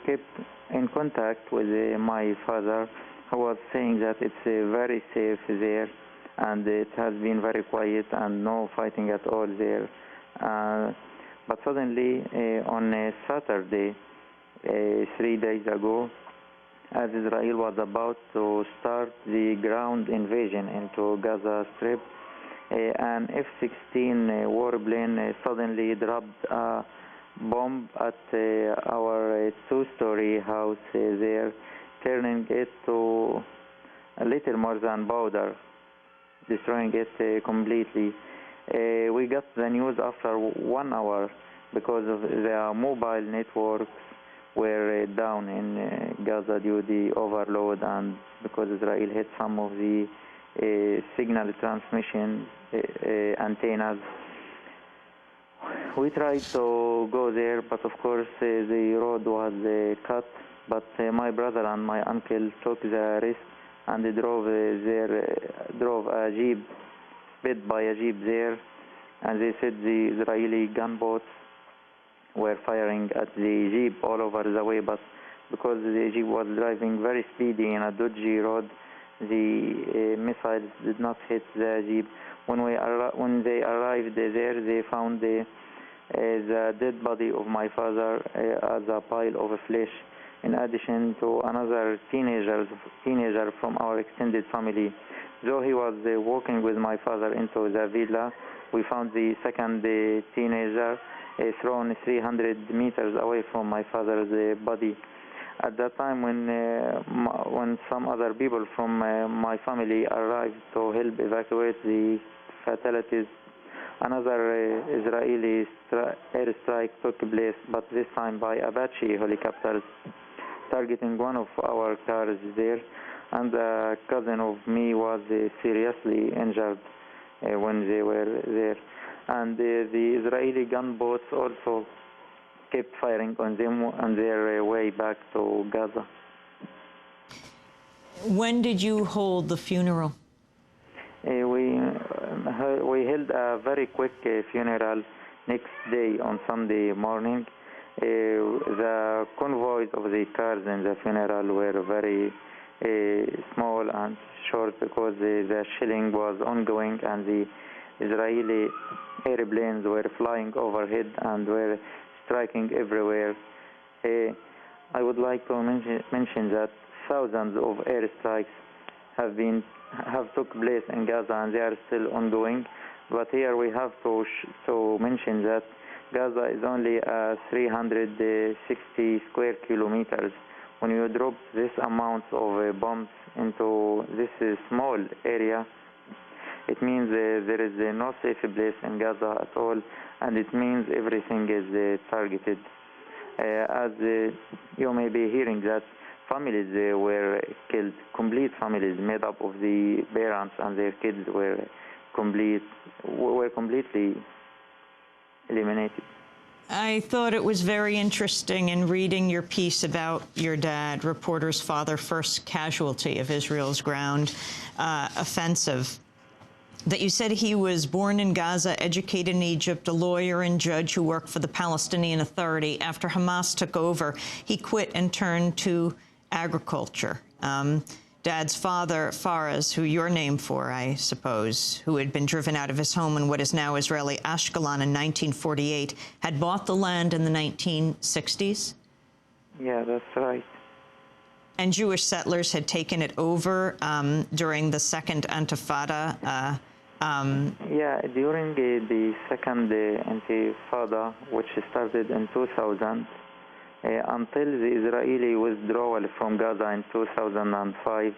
kept in contact with my father, who was saying that it's very safe there, and it has been very quiet and no fighting at all there. But suddenly, on Saturday, 3 days ago, as Israel was about to start the ground invasion into Gaza Strip, an F-16 warplane suddenly dropped a bomb at our two-story house there, turning it to a little more than powder, destroying it completely. We got the news after 1 hour because of the mobile networks were down in Gaza due to the overload, and because Israel hit some of the signal transmission antennas. We tried to go there, but of course the road was cut. But my brother and my uncle took the risk and they drove a jeep, sped by a jeep there, and they said the Israeli gunboats were firing at the jeep all over the way, but because the jeep was driving very speedy in a dodgy road, the missiles did not hit the jeep. When they arrived there, they found the dead body of my father as a pile of flesh, in addition to another teenager from our extended family. Though he was walking with my father into the villa, we found the second teenager thrown 300 meters away from my father's body. At that time, when some other people from my family arrived to help evacuate the fatalities, another Israeli airstrike took place, but this time by Apache helicopters, targeting one of our cars there, and a cousin of me was seriously injured when they were there. And the Israeli gunboats also kept firing on them on their way back to Gaza. When did you hold the funeral? We held a very quick funeral next day on Sunday morning. The convoys of the cars in the funeral were very small and short because the shelling was ongoing and the Israeli airplanes were flying overhead and were striking everywhere. I would like to mention that thousands of airstrikes have took place in Gaza and they are still ongoing. But here we have to mention that Gaza is only 360 square kilometers. When you drop this amount of bombs into this small area, it means there is no safe place in Gaza at all, and it means everything is targeted. As you may be hearing that families were killed, complete families made up of the parents and their kids were completely eliminated. I thought it was very interesting in reading your piece about your dad, reporter's father, first casualty of Israel's ground offensive, that you said he was born in Gaza, educated in Egypt, a lawyer and judge who worked for the Palestinian Authority. After Hamas took over, he quit and turned to agriculture. Dad's father, Fares, who you're named for, I suppose, who had been driven out of his home in what is now Israeli Ashkelon in 1948, had bought the land in the 1960s? Yeah, that's right. And Jewish settlers had taken it over during the Second Intifada? Yeah, during the Second Intifada, which started in 2000, until the Israeli withdrawal from Gaza in 2005,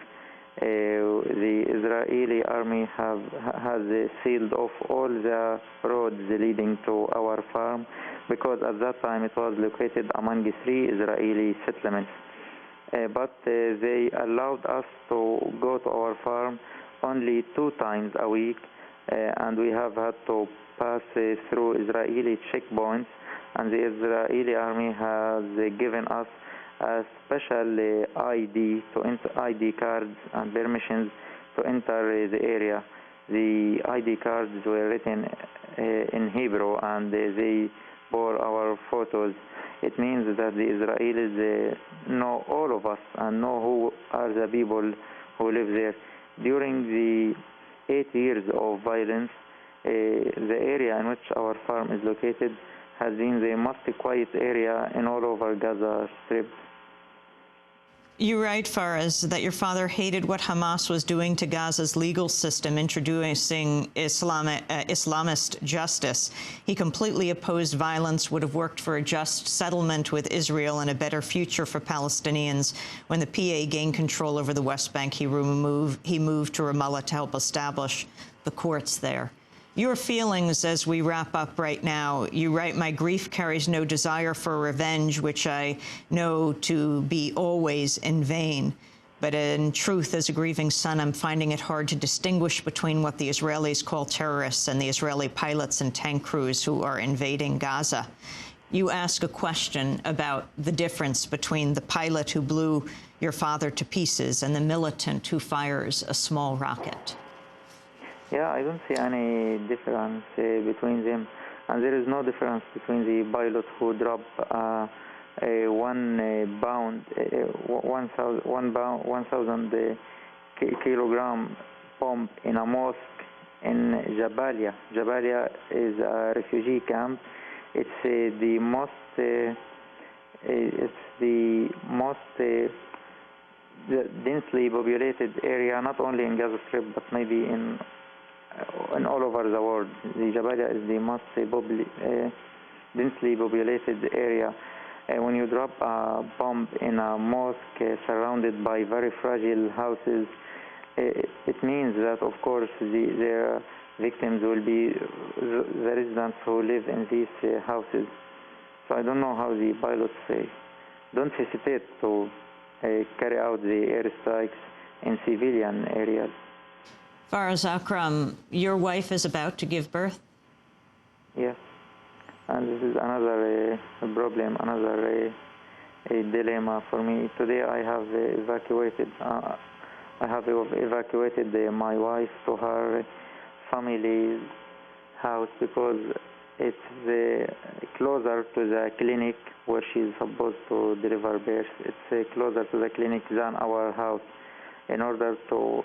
the Israeli army has sealed off all the roads leading to our farm, because at that time it was located among 3 Israeli settlements. But they allowed us to go to our farm only 2 times a week, and we have had to pass through Israeli checkpoints, and the Israeli army has given us a special ID cards and permissions to enter the area. The ID cards were written in Hebrew, and they bore our photos. It means that the Israelis know all of us and know who are the people who live there. During the 8 years of violence, the area in which our farm is located has been the most quiet area in all over Gaza Strip. You write, Fares, that your father hated what Hamas was doing to Gaza's legal system, introducing Islamist justice. He completely opposed violence, would have worked for a just settlement with Israel and a better future for Palestinians. When the PA gained control over the West Bank, he moved to Ramallah to help establish the courts there. Your feelings as we wrap up right now, you write, my grief carries no desire for revenge, which I know to be always in vain. But in truth, as a grieving son, I'm finding it hard to distinguish between what the Israelis call terrorists and the Israeli pilots and tank crews who are invading Gaza. You ask a question about the difference between the pilot who blew your father to pieces and the militant who fires a small rocket. Yeah, I don't see any difference between them, and there is no difference between the pilot who dropped a 1,000 kilogram bomb in a mosque in Jabalia. Jabalia is a refugee camp. It's the most densely populated area, not only in Gaza Strip, but maybe in all over the world. The Jabalia is the most densely populated area. When you drop a bomb in a mosque surrounded by very fragile houses, it means that, of course, their victims will be the residents who live in these houses. So I don't know how the pilots don't hesitate to carry out the airstrikes in civilian areas. Fares Akram, your wife is about to give birth? Yes, and this is another problem, another dilemma for me. Today I have evacuated my wife to her family's house because it's closer to the clinic where she's supposed to deliver birth. It's closer to the clinic than our house. In order to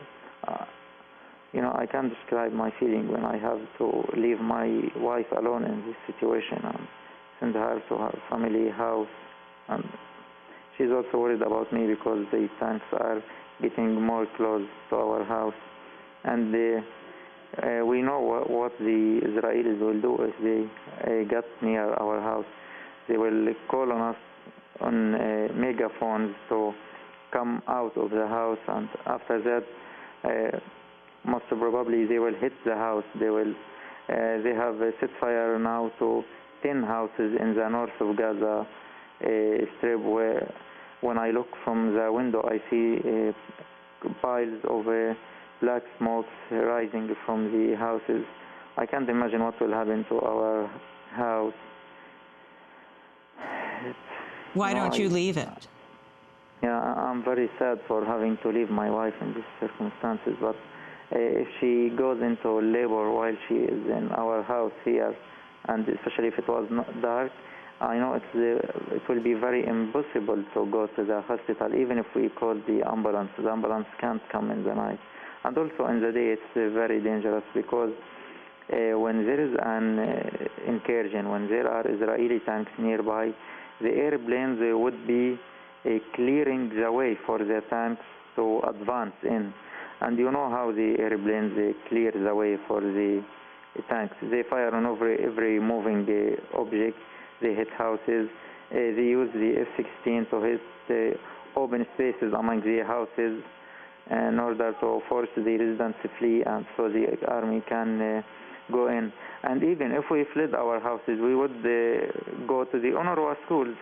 I can't describe my feeling when I have to leave my wife alone in this situation and send her to her family house. And she's also worried about me because the tanks are getting more close to our house. And we know what the Israelis will do if they get near our house. They will call on us on megaphones to come out of the house, and after that, most probably they will hit the house. They have set fire now to 10 houses in the north of Gaza Strip, where when I look from the window I see piles of black smokes rising from the houses. I can't imagine what will happen to our house. Why don't you leave it? Yeah, I'm very sad for having to leave my wife in these circumstances, but if she goes into labor while she is in our house here, and especially if it was not dark, I know it will be very impossible to go to the hospital. Even if we call the ambulance can't come in the night. And also in the day it's very dangerous because when there is an incursion, when there are Israeli tanks nearby, the airplanes would be clearing the way for the tanks to advance in. And you know how the airplanes clear the way for the tanks. They fire on every moving object. They hit houses. They use the F-16 to hit open spaces among the houses in order to force the residents to flee, and so the army can go in. And even if we fled our houses, we would go to the UNRWA schools,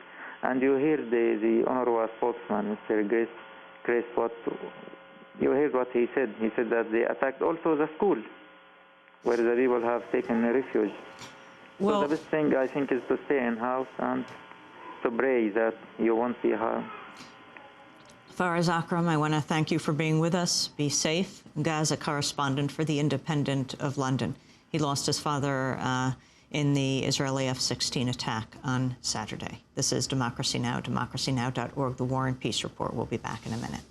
and you hear the UNRWA spokesman, Mr. Grace, you heard what he said. He said that they attacked also the school where the people have taken refuge. Well, so the best thing, I think, is to stay in house and to pray that you won't be harmed. Fares Akram, I want to thank you for being with us. Be safe. Gaza correspondent for The Independent of London. He lost his father in the Israeli F-16 attack on Saturday. This is Democracy Now!, democracynow.org, The War and Peace Report. We'll be back in a minute.